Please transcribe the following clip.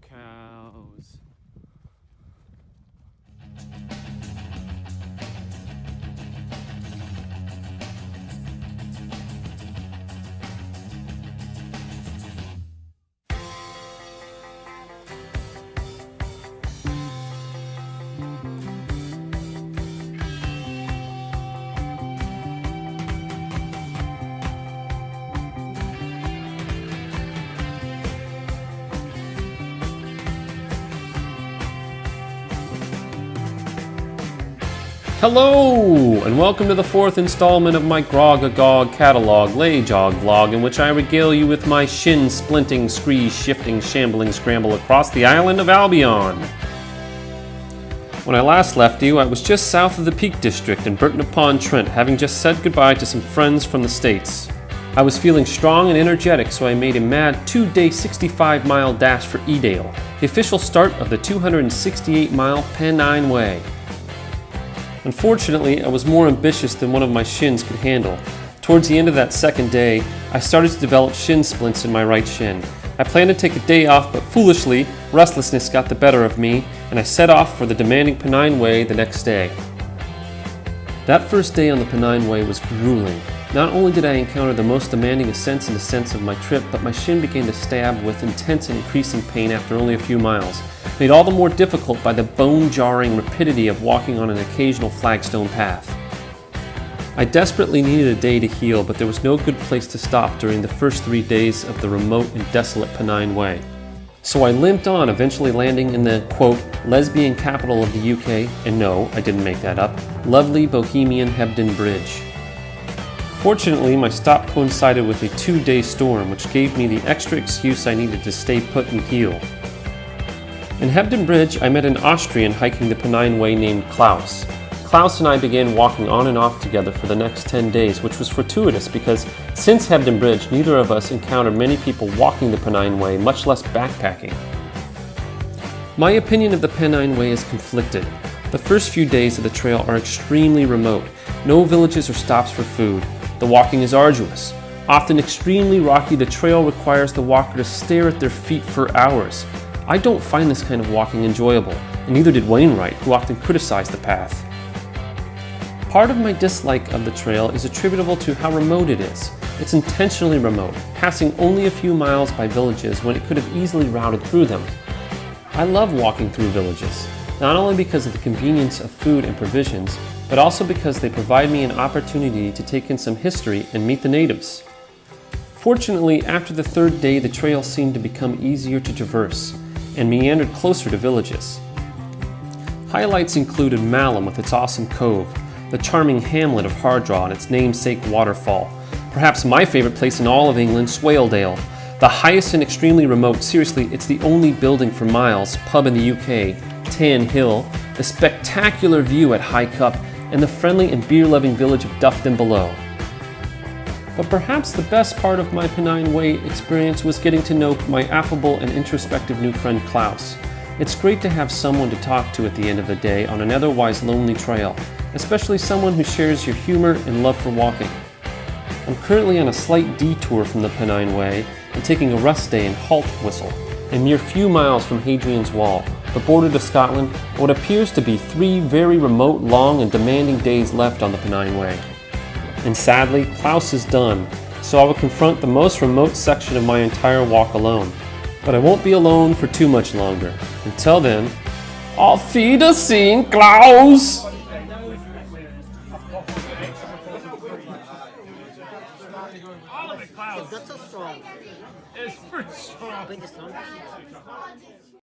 cows. Hello, and welcome to the fourth installment of my Grog-a-Gog catalog LeJog vlog, in which I regale you with my shin-splinting, scree-shifting, shambling scramble across the island of Albion. When I last left you, I was just south of the Peak District in Burton-upon-Trent, having just said goodbye to some friends from the States. I was feeling strong and energetic, so I made a mad 2-day 65-mile dash for Edale, the official start of the 268-mile Pennine Way. Unfortunately, I was more ambitious than one of my shins could handle. Towards the end of that second day, I started to develop shin splints in my right shin. I planned to take a day off, but foolishly, restlessness got the better of me, and I set off for the demanding Pennine Way the next day. That first day on the Pennine Way was grueling. Not only did I encounter the most demanding ascents and descents of my trip, but my shin began to stab with intense and increasing pain after only a few miles, made all the more difficult by the bone-jarring rapidity of walking on an occasional flagstone path. I desperately needed a day to heal, but there was no good place to stop during the first 3 days of the remote and desolate Pennine Way. So I limped on, eventually landing in the, quote, lesbian capital of the UK, and no, I didn't make that up, lovely bohemian Hebden Bridge. Fortunately, my stop coincided with a 2-day storm, which gave me the extra excuse I needed to stay put and heal. In Hebden Bridge, I met an Austrian hiking the Pennine Way named Klaus. Klaus and I began walking on and off together for the next 10 days, which was fortuitous because since Hebden Bridge, neither of us encountered many people walking the Pennine Way, much less backpacking. My opinion of the Pennine Way is conflicted. The first few days of the trail are extremely remote, no villages or stops for food. The walking is arduous. Often extremely rocky, the trail requires the walker to stare at their feet for hours. I don't find this kind of walking enjoyable, and neither did Wainwright, who often criticized the path. Part of my dislike of the trail is attributable to how remote it is. It's intentionally remote, passing only a few miles by villages when it could have easily routed through them. I love walking through villages, not only because of the convenience of food and provisions, but also because they provide me an opportunity to take in some history and meet the natives. Fortunately, after the third day, the trail seemed to become easier to traverse and meandered closer to villages. Highlights included Malham with its awesome cove, the charming hamlet of Hardraw and its namesake waterfall, perhaps my favorite place in all of England, Swaledale, the highest and extremely remote, seriously, it's the only building for miles, pub in the UK, Tan Hill, the spectacular view at High Cup, and the friendly and beer-loving village of Dufton below. But perhaps the best part of my Pennine Way experience was getting to know my affable and introspective new friend Klaus. It's great to have someone to talk to at the end of the day on an otherwise lonely trail, especially someone who shares your humor and love for walking. I'm currently on a slight detour from the Pennine Way and taking a rest day in Halt Whistle, a mere few miles from Hadrian's Wall, the border to Scotland, and what appears to be 3 very remote, long, and demanding days left on the Pennine Way. And sadly, Klaus is done, so I will confront the most remote section of my entire walk alone. But I won't be alone for too much longer. Until then, auf Wiedersehen, Klaus! That's so strong. It's pretty strong. Biggest one.